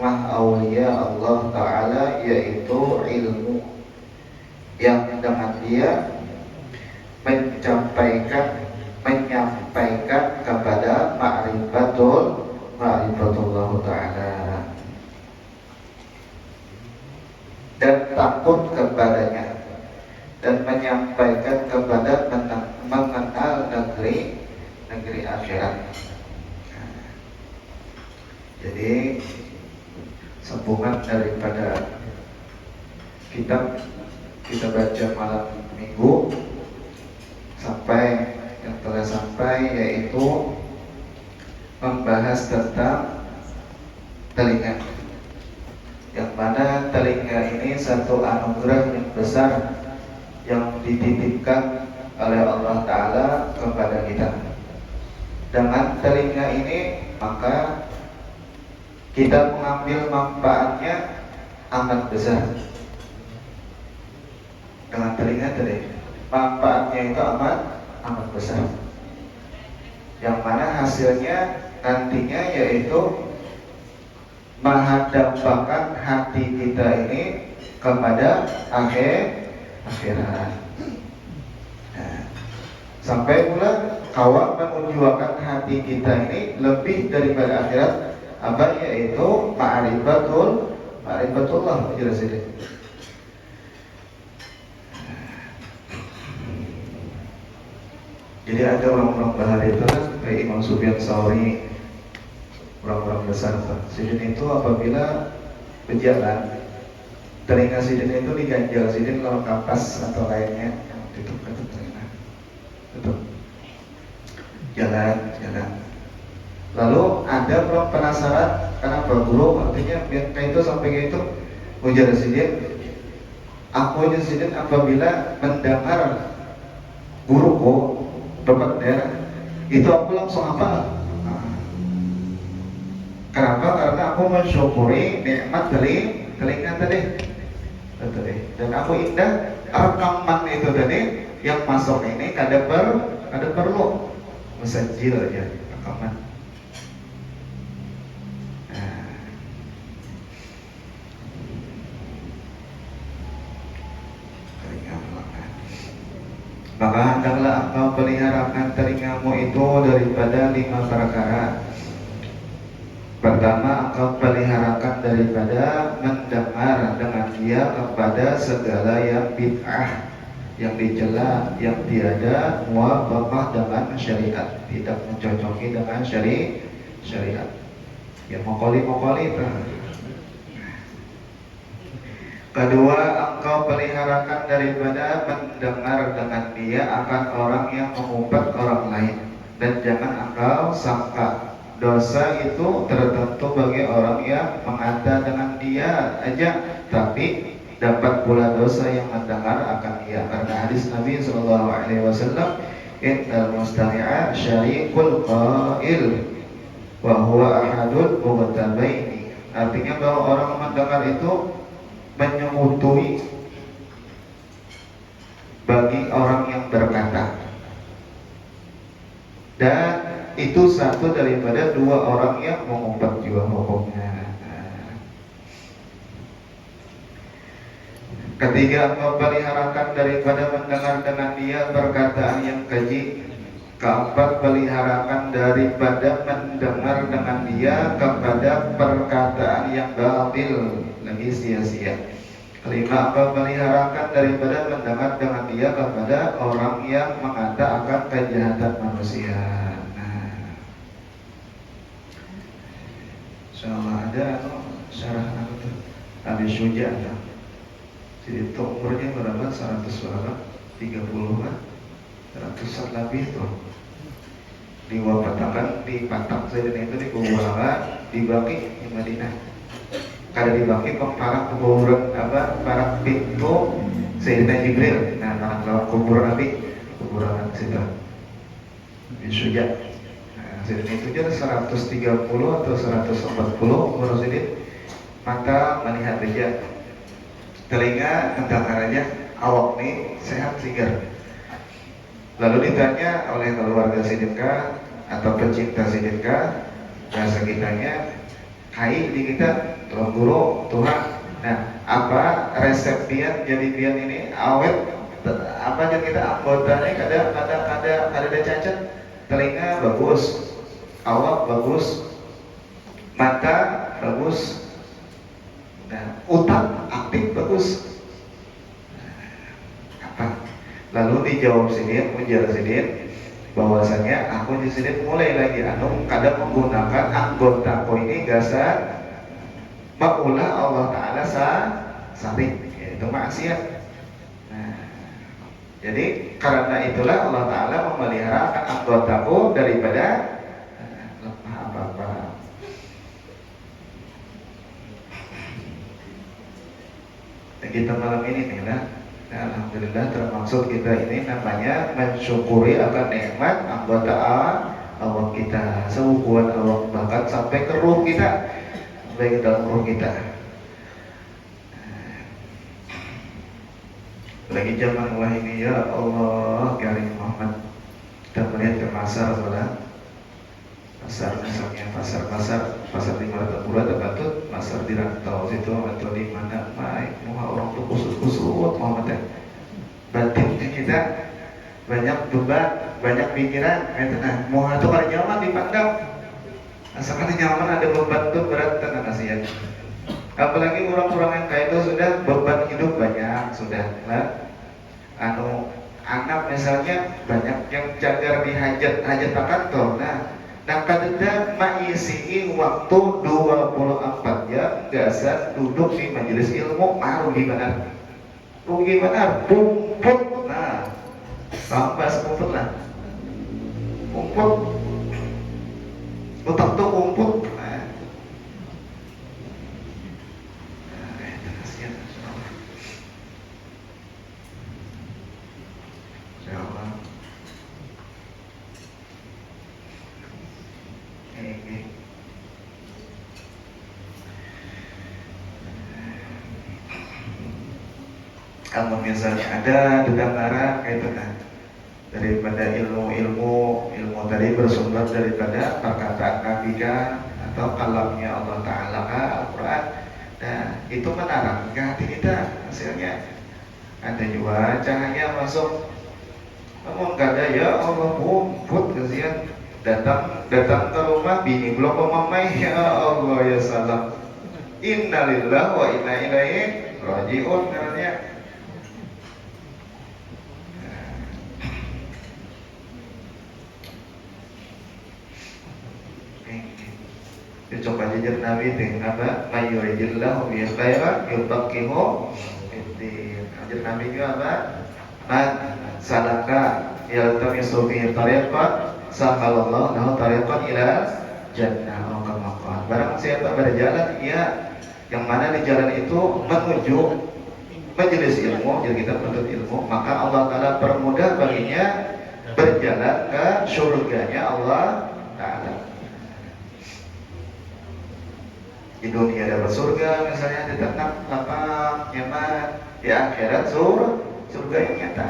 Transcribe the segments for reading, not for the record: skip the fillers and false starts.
hikmah aulia Allah Ta'ala, yaitu ilmu yang dengan dia menyampaikan kepada ma'rifatullah Ta'ala dan takut kepadanya, dan menyampaikan kepada mengenal negeri akhirat. Jadi sambungan daripada kitab kita baca malam minggu sampai yang telah sampai, yaitu membahas tentang telinga, yang mana telinga ini satu anugerah yang besar yang dititipkan oleh Allah Ta'ala kepada kita. Dengan telinga ini maka kita mengambil manfaatnya amat besar. Dengan telinga tadi manfaatnya itu amat besar, yang mana hasilnya nantinya yaitu menghadapkan hati kita ini kepada akhirat. Sampai pula kawan menunjukkan hati kita ini lebih daripada akhirat, apa yaitu ma'rifatullah. Jelas ini. Jadi ada orang-orang bahar itu kan, kayak Imam Sufyan Tsauri, orang-orang besar. Sidin itu apabila berjalan, telinga sidin itu diganjal. Sidin kalau kapas atau lainnya tutup telinga, tutup. Jalan. Lalu ada orang penasaran, kenapa guru artinya kayak itu sampai kayak itu. Ujar sidin, aku aja sidin apabila mendengar guruku dapat daerah itu aku langsung hafal. Kenapa? Karena aku mensyukuri nikmat dari telinga tadi. Dan aku indah rekaman itu tadi yang masuk ini kada perlu musajil aja rekaman. Maka hendaklah engkau peliharakan telingamu itu daripada 5 perkara. Pertama, engkau peliharakan daripada mendengar dengan dia kepada segala yang bid'ah, yang dicela, yang tiada muwafaqah dengan syariat, tidak mencocoki dengan syariat. Ya mokoli itu. Kedua, engkau peliharakan daripada mendengar dengan dia akan orang yang mengumpat orang lain, dan jangan engkau sangka dosa itu tertentu bagi orang yang mengata dengan dia aja, tapi dapat pula dosa yang mendengar akan dia, karena hadis Nabi SAW, innal mustami'a syarikul qail wa huwa ahadul mughtabaini. Artinya bahwa orang mendengar itu menyekutui bagi orang yang berkata, dan itu satu daripada 2 orang yang mengumpat juga hukumnya. Ketiga, engkau peliharakan daripada mendengar dengan dia perkataan yang keji. Keempat, peliharakan daripada mendengar dengan dia kepada perkataan yang batil, lagi sia-sia. Kelima, engkau peliharakan daripada mendengar dengan dia kepada orang yang mengata akan kejahatan manusia. Insyaallah ada syarah Abi Syuja. Jadi itu umurnya berapa? 100 berapa? 30-an, 100 lebih tuh. Diwafatakan di Patak Zaidin itu di kuburan di Baki di Madinah. Kada di Baki para kuburan para pintu Sayyidina Jibril. Nah, lewat kuburan Nabi, kuburan situ. Abi Syuja. Sayyidina itu jadi 130 atau 140 umur Sayyidin. Mata melihat aja, telinga mendengar aja, awak nih sehat segar. Lalu ditanya oleh keluarga Sidinka atau pecinta Sidinka, bahasa kitanya, hai di kita Tuhan guru, Tuhan. Nah, apa resep pian jadi pian ini awet apa jadi kita anggotanya ada cacat, telinga bagus, awak bagus, mata bagus, nah, otak aktif bagus. Apa? Lalu dijawab Sidin, ujar Sidin, bahwasanya aku di sini mulai lagi kadang menggunakan anggota ko ini gasa maulah Allah Ta'ala saring, yaitu maksiat. Nah, jadi karena itulah Allah Ta'ala memelihara anggotaku daripada lemah apa-apa. Dan kita malam ini nih lah, alhamdulillah termasuk kita ini namanya mensyukuri akan nikmat anggota awak kita, seukuran awak bahkan sampai ke ruh kita, sampai ke dalam ruh kita. Lagi zaman wah ini ya Allah Karim Muhammad, kita melihat ke pasar sebelah pasar misalnya pasar di Martapura terbatut pasar di Rantau situ atau di mana baik muha orang tuh khusus Muhammad ya. Batinnya kita banyak beban, banyak pikiran, nah muha tuh kalau nyaman dipandang, asalkan nyaman ada beban tuh berat tenang kasihan. Apalagi orang-orang yang kayak itu sudah beban hidup banyak sudah lah. Anak misalnya banyak yang cagar di hajat kantor. Nah kadang mengisi waktu 24 jam gasan duduk di majelis ilmu rugi benar pumput. Nah bahas pumput lah, pumput otak tuh pumput. Kalau misalnya ada dengaran kayak kan daripada ilmu tadi bersumber daripada perkataan Nabi kan atau kalamnya Allah Ta'ala Al-Quran, nah itu menarik ke hati kita. Hasilnya ada juga cahaya masuk, namun kada ya Allah pumput kasihan datang ke rumah bini belum memamai, ya Allah ya salam, innalillah wa inna ilaihi rajiun katanya. Coba jajar Nabi dengan apa? Mayyuridillahu bi khairan yufaqihu fiddin. Ajar Nabi itu apa? Man salaka yaltamisu bihi tariqan sahalallahu lahu tariqan ila jannah aw kama qala. Barang siapa berjalan yang mana di jalan itu menuju majelis ilmu, jadi kita menuntut ilmu, maka Allah Ta'ala permudah baginya berjalan ke surganya Allah Ta'ala. Di dunia dapat surga misalnya, di tenang, lapang, nyaman. Di akhirat surga yang nyata.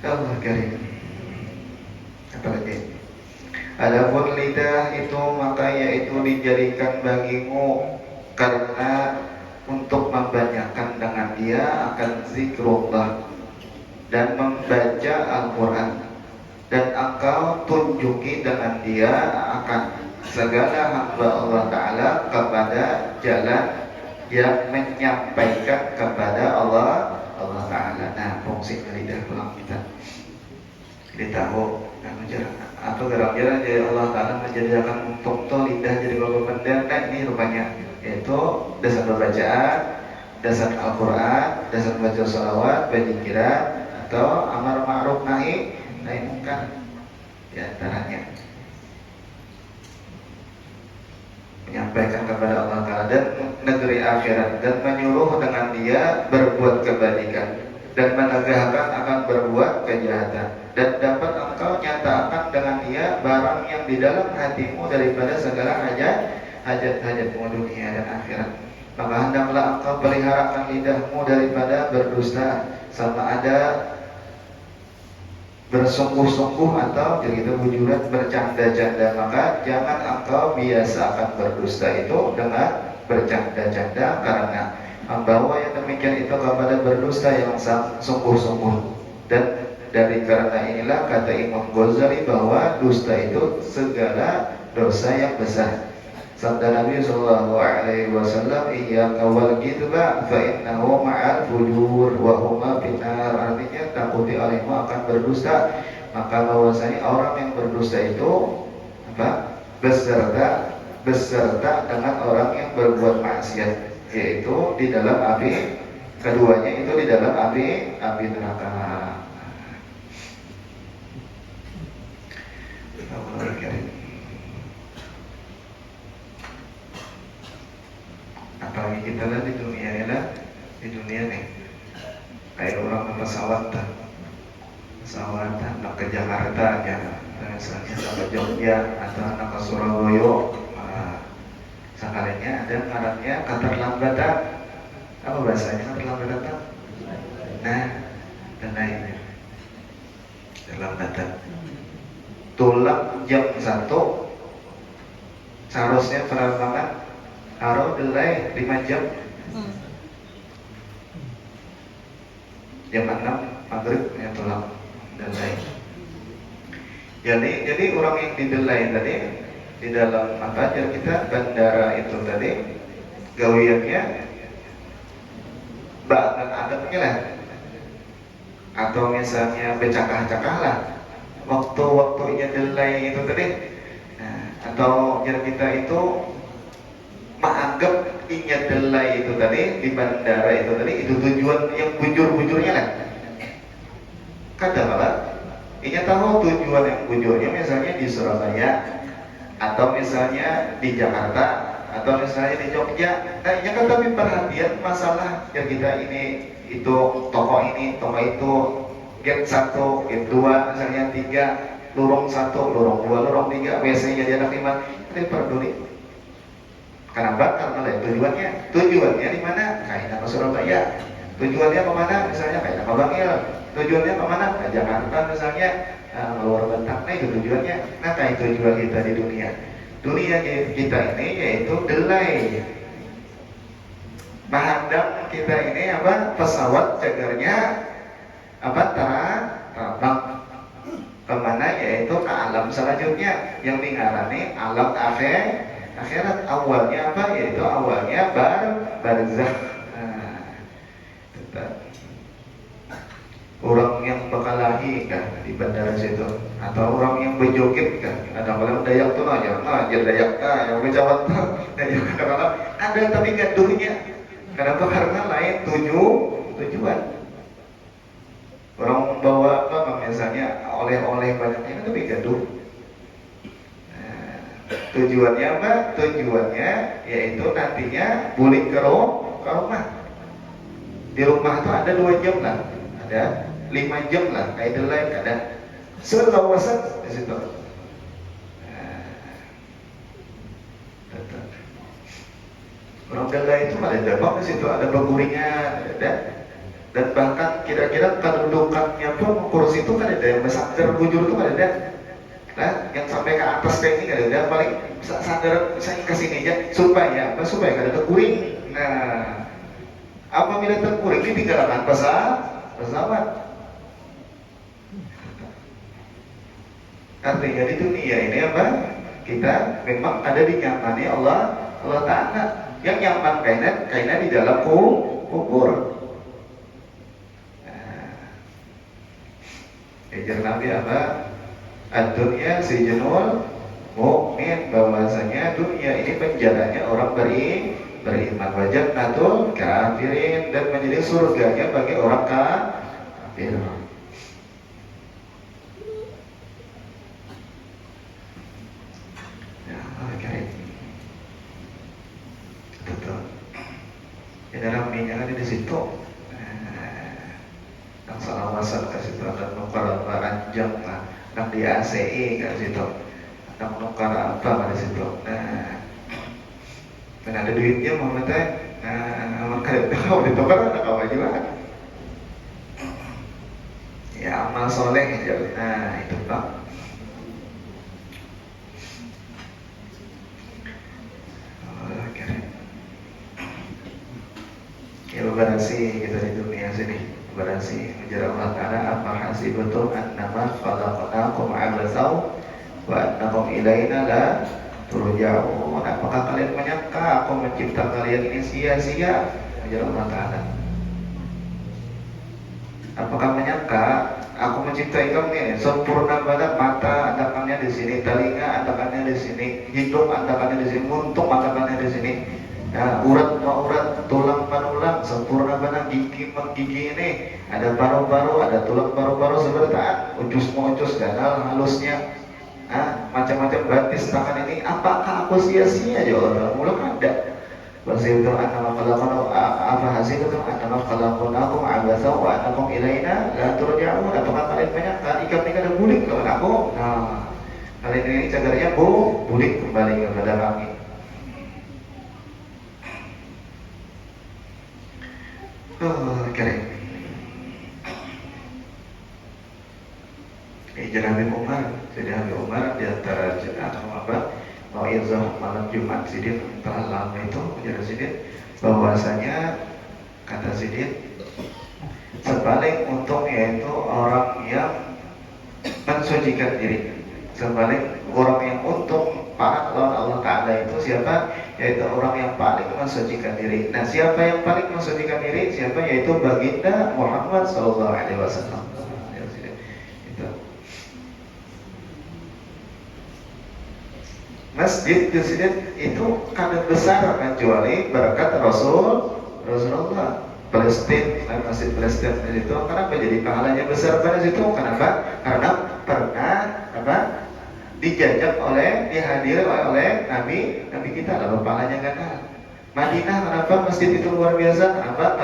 Allah Karim. Apalagi adapun lidah itu maka yaitu dijadikan bagimu karena untuk membanyakan dengan dia akan zikrullah dan membaca Al-Quran, dan engkau tunjuki dengan dia akan segala hamba Allah Ta'ala kepada jalan yang menyampaikan kepada Allah Ta'ala. Nah, fungsi lidah pulang kita tahu apa gara-gara jadi Allah Ta'ala menjadikan untuk lidah jadi bapak pendek. Nah ini rupanya yaitu dasar pembacaan, dasar Al-Quran, dasar baca sholawat, berzikir atau amar ma'ruf nahi mungkar di antaranya. Menyampaikan kepada Allah Ta'ala dan negeri akhirat, dan menyuruh dengan dia berbuat kebaikan dan menegahkan akan berbuat kejahatan, dan dapat engkau nyatakan dengan dia barang yang di dalam hatimu daripada segala hajat-hajatmu dunia dan akhirat. Maka hendaklah engkau peliharakan lidahmu daripada berdusta, sama ada bersungguh-sungguh atau jadi kita bujuran bercanda-canda, maka jangan engkau biasakan berdusta itu dengan bercanda-canda, karena membawa yang demikian itu kepada berdusta yang sungguh-sungguh. Dan dari karena inilah kata Imam Ghazali bahwa dusta itu segala dosa yang besar. Sabda Nabi Sallallahu Alaihi Wasallam, iyyaka wal kidba fa innahu ma'al fujur wa huma finnar. Artinya takuti olehmu akan berdusta, maka bahwasanya orang yang berdusta itu apa? beserta dengan orang yang berbuat maksiat, yaitu di dalam api, keduanya itu di dalam api neraka. Apalagi kita lihat di dunia ini lah, di dunia nih kayak orang pesawat nak ke Jakarta ya, misalnya sampai Jogja atau anak ke Surabaya, sekalinya ada ngarannya keterlambatan. Apa bahasanya keterlambatan? Nah, dan lainnya terlambatan. Tulang jam 1 seharusnya penerbangan harus delay 5 jam. Jam 6 maghrib ya tulang delay. Jadi orang yang didelay tadi di dalam apa aja kita bandara itu tadi gawiannya bahkan adabnya lah, atau misalnya bercakah-cakah lah waktu-waktunya delay itu tadi. Nah, atau yang kita itu menganggap ingat delay itu tadi di bandara itu tadi itu tujuan yang bujur-bujurnya lah. Kadang-kadang ini tahu tujuan yang bujurnya misalnya di Surabaya atau misalnya di Jakarta atau misalnya di Jogja. Nah, ini kan tapi perhatian masalah yang kita ini itu toko ini, toko itu, gate 1, gate 2, misalnya 3, lorong 1, lorong 2, lorong 3, WC-nya di anak 5. Kita peduli. Kenapa? Karena tujuannya di mana? Kayak ke Surabaya. Tujuannya kemana? Misalnya kayak ke Bangil. Tujuannya kemana? Ke Jakarta misalnya, luar Bentang. Nah itu tujuannya. Nah kayak tujuan kita di dunia. Dunia kita ini yaitu delay. Menghadap kita ini apa? Pesawat cagarnya apa? Terbang kemana? Yaitu ke alam selanjutnya yang dingarani alam akhirat. Awalnya apa? Yaitu awalnya barzakh. Orang yang bekalahi kan di bandara situ, atau orang yang berjoget kan, kadang-kadang dayak tuh aja dayak yang berjawab dayak kadang-kadang ada tapi nggak duhnya. Kenapa? Karena lain tujuan. Orang membawa apa misalnya oleh-oleh banyaknya tapi gaduh. Tujuannya apa? Tujuannya yaitu nantinya balik ke rumah. Di rumah tuh ada 2 jam lah, ada 5 jam lah, kayak delay ada selawasan di situ. Orang delay itu ada dabang di situ, ada baguringan, ada. Dan bahkan kira-kira kedudukannya pun kursi itu kan ada yang bersandar bujur itu kan ada. Nah, yang sampai ke atas kayak ini kan ada, paling sadar saya ke sini aja supaya kada terkuring. Nah, apabila terkuring ini tinggalkan pesawat. Artinya di dunia ini apa? Kita memang ada dinyamani Allah Ta'ala. Yang nyaman kainan di dalam kubur. Ejar Nabi apa? Ad-dunya sijnul mu'min, bahwasanya dunia ini penjaranya orang beriman, wajah natul kafirin, dan menjadi surganya bagi orang kafir. Ya, oke. Betul. Ya dalam minyak di situ. Yang salawasan ke situ akan nukar ranjang lah, yang di ACI ke situ, yang nukar apa ke situ. Nah, dan ada duitnya mau minta, maka kalau ditukar ada kawan juga. Ya amal soleh aja. Nah itu Pak. Oke. Ya berarti kita di dunia sini berarti menjadi Allah Ta'ala apa hasibatum annama khalaqnakum abatsau wa annakum ilaina la turja'un. Apakah kalian menyangka aku mencipta kalian ini sia-sia? Menjadi Allah Ta'ala. Apakah menyangka aku menciptai kamu ini sempurna banget, mata andakannya di sini, telinga andakannya di sini, hidung andakannya di sini, muntung andakannya di sini, ya, urat urat, tulang panulang sempurna banget, gigi ini ada paru-paru, ada tulang paru-paru seperti ucus ucus danal halusnya, macam-macam batis tangan ini. Apakah aku sia-sia? Jawab mulai ada. Wasibtu annama khalaqnakum apa hasibtum annama khalaqnakum abatsa wa annakum ilaina la turja'un. Apakah kalian menyangka ikan ini ada bulik kepada aku? Nah, kalian ini cagarnya bulik kembali kepada kami. Keren. Jadi Habib Umar di antara apa? Mau'izah malam Jumat Sidin telah lama itu menjadi Sidin bahwasanya kata Sidin sebalik untung yaitu orang yang mensucikan diri, sebalik orang yang untung pahala lawan Allah Ta'ala itu siapa? Yaitu orang yang paling mensucikan diri. Nah siapa yang paling mensucikan diri? Siapa? Yaitu baginda Muhammad SAW. Masjid itu kadang besar kecuali berkat Rasulullah. Palestina, Masjid Palestina itu kenapa jadi pahalanya besar pada situ? Kenapa? Karena pernah dijajak dihadiri oleh Nabi kita, lalu pahalanya ganda. Madinah kenapa masjid itu luar biasa? Kenapa?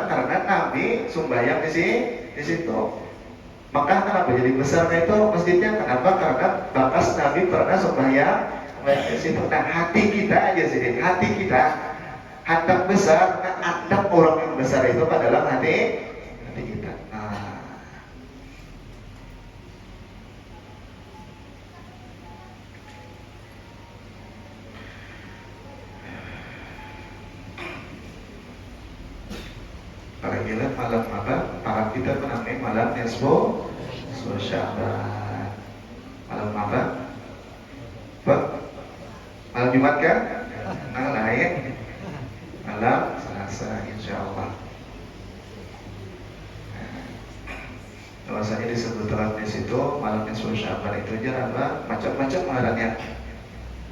Karena Nabi sumbayang di situ. Maka kenapa jadi besarnya itu masjidnya? Kenapa? Karena bakas Nabi pernah sembahyang di situ. Nah hati kita aja sih, hati kita hadap besar, hadap orang yang besar itu adalah hati kita. Apabila malam apa? Malam kita menamai malam Nisfu Sya'ban. Malam apa? Malam Jumat kan? Malam lain. Malam Selasa insyaallah. Bahwasanya disebutkan di situ malam Nisfu Sya'ban itu aja apa? Macam-macam ngarannya.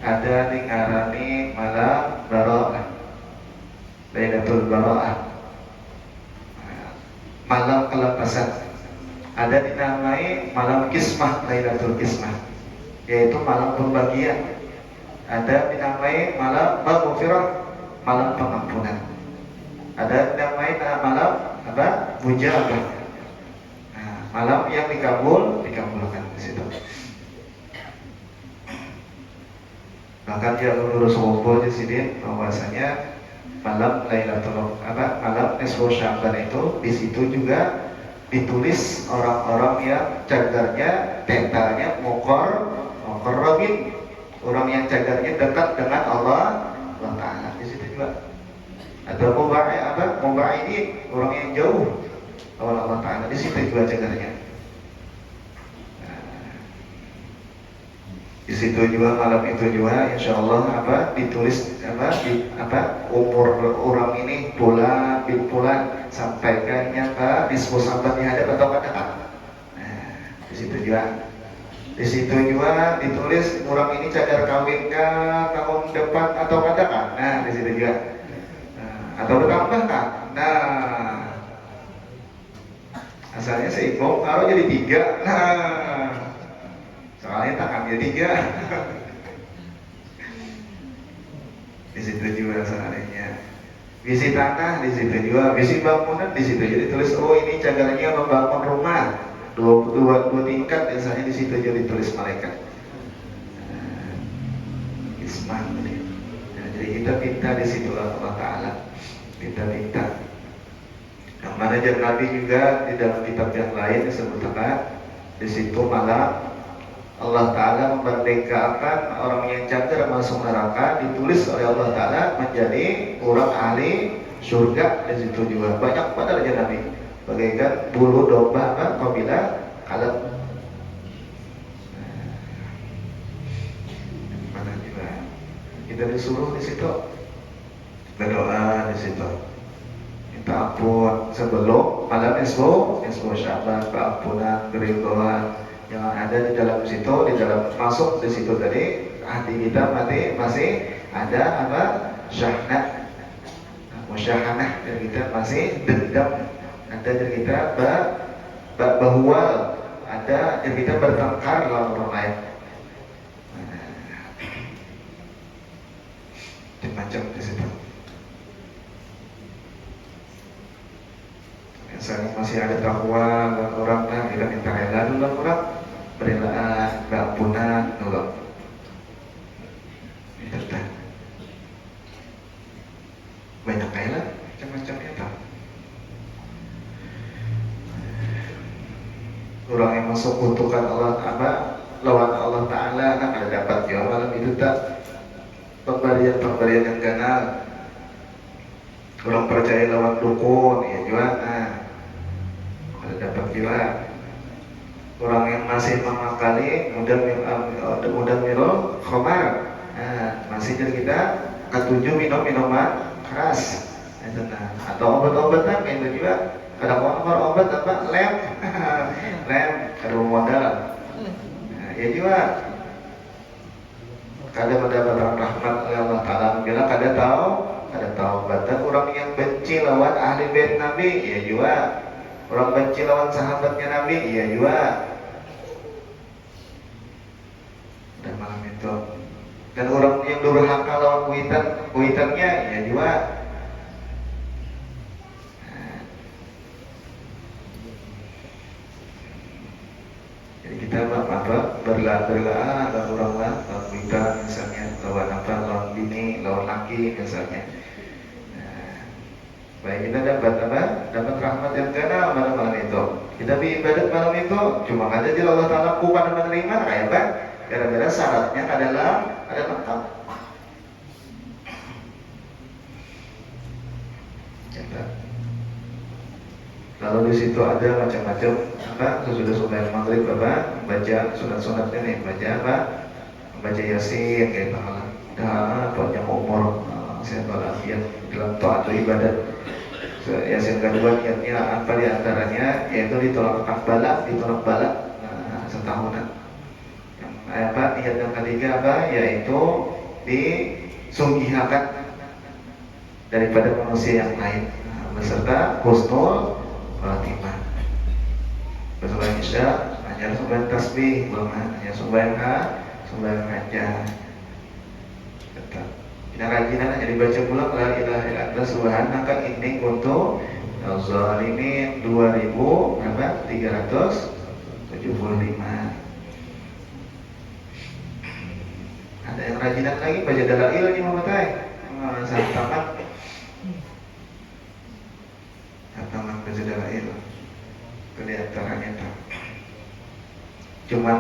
Ada di ngarani malam Bara'ah. Lailatul Bara'ah. Malam kelepasan. Ada dinamai malam Kismah, Lailatul Kismah, yaitu malam pembagian. Ada dinamai malam Maghfirah, malam pengampunan. Ada dinamai malam Mujabah. Malam yang dikabulkan di situ. Bahkan dia lurus kumpul di sini bahwasanya malam Lailatul malam Nisfu Sya'ban itu di situ juga ditulis orang-orang yang cagarnya tentarnya muqarrabin, orang yang cagarnya dekat dengan Allah Ta'ala. Di situ juga ada mubaidin, orang yang jauh Allah Ta'ala. Di situ juga cagarnya. Di situ juga malam itu juga insya Allah ditulis umur orang ini bulan sampaikannya Nisfu Sya'ban dihadap atau katakan. Di situ juga ditulis orang ini cadar kawinkah tahun depan atau katakan. Di situ juga atau bertambahkah. Asalnya seimbang kalau jadi 3. Soalnya tak ambil 3. Di situ juga sebenarnya. Visi tanah di situ juga, visi bangunan di situ jadi tulis ini cagarnya membangun rumah 2 tingkat, biasanya di situ jadi tulis malaikat. Isman. Jadi kita minta di situ Allah Ta'ala. Kita minta. Yang mana jar Nabi juga di dalam kitab yang lain disebutkan di situ malah Allah Ta'ala memerdekakan orang yang cager masuk neraka, ditulis oleh Allah Ta'ala menjadi orang ahli surga. Di situ juga banyak pada raja Nabi bagaikan bulu domba apabila kalah. Mana juga kita disuruh di situ berdoa, di situ minta ampun sebelum malam nisfu Sya'ban, keampunan, keridhaan yang ada di dalam situ, di dalam masuk di situ tadi hati kita masih ada apa syahna, musyahanah, dan kita masih dendam, ada dari kita bahwa ada dari kita bertengkar lawan orang lain, macam di situ. Misalnya masih ada takwa dan orang kita minta rela dulu orang berelaan, keampunan dulu. Itu dah. Banyak rela macam-macam itu. Orang yang masuk kutukan Allah lawan Allah Ta'ala ada dapat ya malam itu tak pemberian yang ganas. Orang percaya lawan dukun ya juga ada dapat juga. Orang yang masih mengakali mudah minum khamar, masih jadi kita ketujuh minuman keras itu atau obat-obatan itu juga. Kadang orang obat apa lem kalau modal ya juga. Kadang mendapat rahmat oleh Allah Ta'ala bilang kada tahu bahkan orang yang benci lawan ahli bait Nabi ya juga, orang benci lawan sahabatnya Nabi ya juga. Dan malam itu dan orang yang durhaka lawan kuitannya ya juga. Jadi kita berdoa lawan orang lain, lawan kuitan misalnya, lawan lawan bini, lawan laki misalnya. Baik kita dapat rahmat yang gana pada malam itu. Kita beribadat malam itu cuma ada di Allah Ta'ala pada menerima kayak apa? Gara-gara syaratnya adalah ada lengkap. Lalu di situ ada macam-macam sesudah sembahyang maghrib baca sunat-sunatnya nih, baca yasin kayak panjang umur, sehat walafiat dalam taat atau ibadat. Yasin kedua niatnya apa di antaranya yaitu ditolak balak setahunan. Niat yang ketiga yaitu disugihakan daripada manusia yang lain beserta husnul khatimah. Bersembahyang isya hanya sembahyang tasbih, belum hanya sembahyang hajat. Kita rajinan hanya dibaca pulang la ilaha illa anta subhanaka inni kuntu minadz-dzalimin 2375. Ada yang rajinan lagi baca dalail di Muhammadai. Santaman baca dalail. Kelihatannya tak. Cuman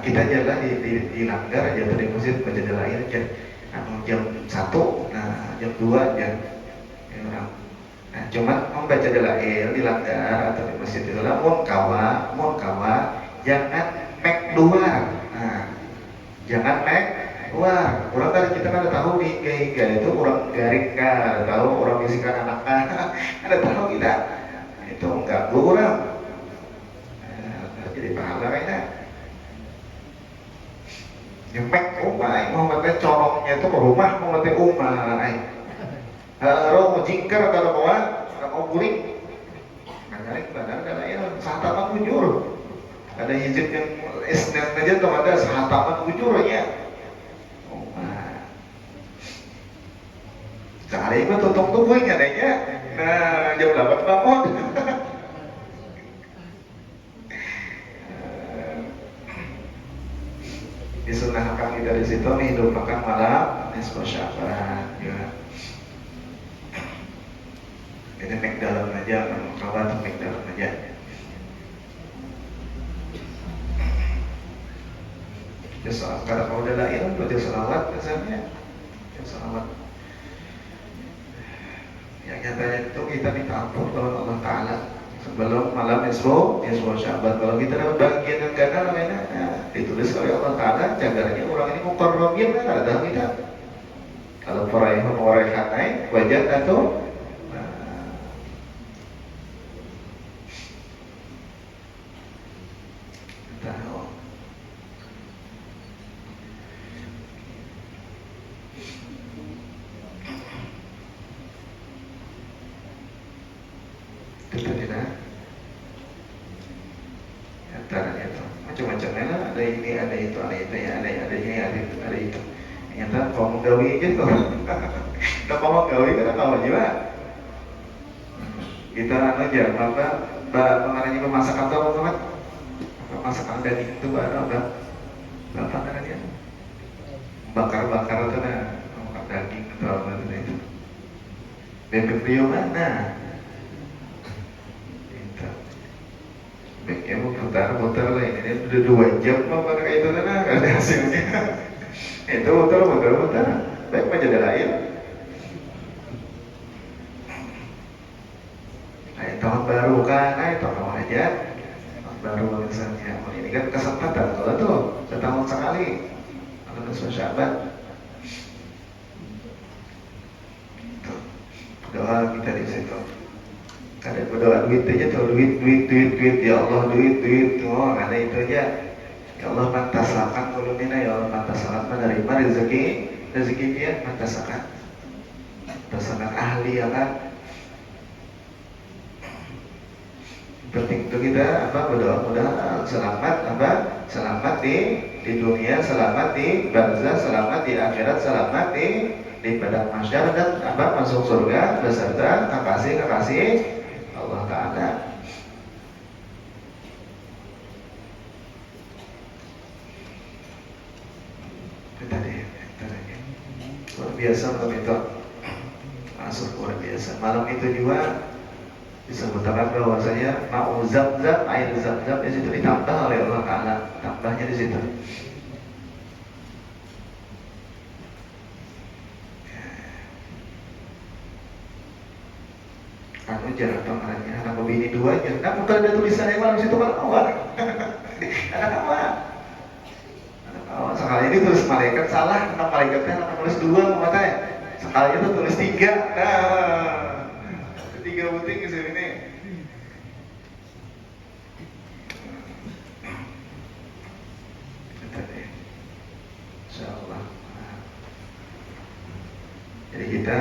kita jalan di langgar aja tadi masjid baca dalail aja. Jam 1, jam 2 jam. Cuman membaca dalail di langgar atau di masjid itu lah mun kawa jangan mek luar. Jangan mek luar. Orang kan kita kan tahu di gaya itu orang garing kan, tahu orang bisikan anak-anak, ada tahu kita. Itu enggak orang. Jadi pahala kayaknya. Nyemek umai, Muhammadnya corongnya itu ke rumah Muhammadnya umai. Kalau mau jingkar kalau mau guling, ngajarin badan karena ya sahataman bujur. Ada hijab yang Islam aja tuh ada sahataman bujurnya. Cari itu tutup tubuhnya adanya. Jam 8 bangun. Disunahkan kita di situ menghidupkan malam nisfu Sya'ban ya. Jadi mek dalam aja, kawan mek dalam aja. Ya kalau mau udah lahir baca salawat misalnya, ya salawat. Yang nyatanya itu kita minta ampun kepada Allah Taala sebelum malam Isra Sya'ban. Kalau kita dapat bagian yang gagal, ditulis oleh Allah Taala, jagarnya orang ini mukarramin kan ada kita. Kalau perayaan naik wajah atau itu tidak antaranya itu macam-macamnya ada ini ada itu ya ada ini ada itu ternyata kalau menggawi aja kok kita kalau menggawi kan tahu juga kita aja apa mengenai pemasakan tuh teman pemasakan daging itu apa namanya bakar itu bakar daging atau apa itu bebek rio mana Beknya mau putar lah ini udah 2 jam mau pakai itu gak ada hasilnya. Itu putar. Baik aja ada lain. Tahun baru kan, tahun aja. Tahun baru misalnya. Ini kan kesempatan kalau tuh setahun sekali. Kalau Sya'ban. Doa kita di situ. Ada berdoa duit aja tuh duit ya Allah duit ada itu aja ya Allah pantasakan mulunina ya Allah pantasakan menerima rezeki dia pantasakan ahli ya kan penting itu kita berdoa mudah selamat di dunia selamat di barzah selamat di akhirat selamat di padang mahsyar dan masuk surga beserta kekasih Allah Ta'ala. Itu tadi luar biasa malam itu masuk luar biasa. Malam itu juga disebutkan bahwasanya mau zam-zam air zam-zam di situ ditambah oleh Allah Ta'ala, tambahnya di situ. Jarang pengarangnya anak bini 2 aja. Nah, bukan ada tulisan yang malam situ kan awal. Anak awal. Sekali ini tulis malaikat salah, anak malaikatnya anak tulis 2 matanya. Sekali itu tulis 3. Nah, 3 buting di sini. Insyaallah. Jadi kita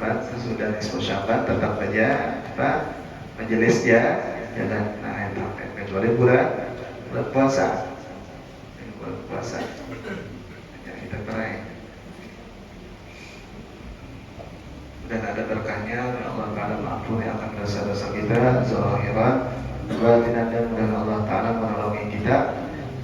sesudah Isra Sya'ban tetap aja majelis ya jalan kecuali bulan puasa ya kita terakhir dan ada berkahnya Allah Ta'ala mengampuni akan dosa-dosa kita zahiran batinan dan mudah Allah Ta'ala menolongi kita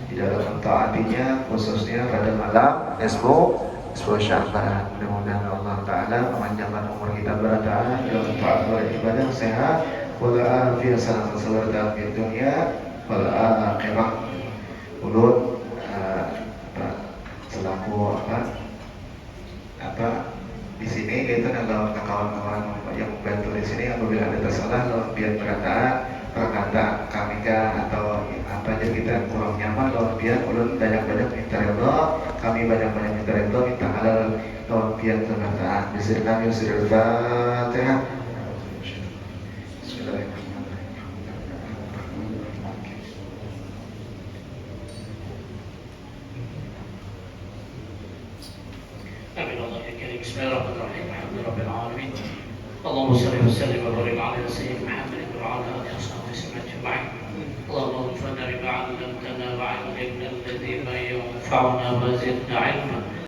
di dalam mentaatinya khususnya pada malam Isra Sya'ban. Mudah-mudahan Allah Ta'ala memanjangkan umur kita berada dalam taat beribadah sehat walafiat salam seluruh di dunia wal akhirah. Ulun selaku di sini kita adalah kawan-kawan yang membantu di sini apabila ada tersalah lawan biar perkataan kami atau apa aja kita kurang nyaman lawan biar ulun banyak-banyak minta redha kami banyak-banyak minta redha minta halal lawan biar perkataan Bismillahirrahmanirrahim. Bismillahirrahmanirrahim. Alhamdulillahirabbil alamin. Allahumma shalli wa sallim wa barik ala sayyidina Muhammad wa ala alihi wa ajma'in. Allahumma anfa'na bima 'allamtana wa 'allimna alladhi ma yanfa'una wa zidna 'ilma.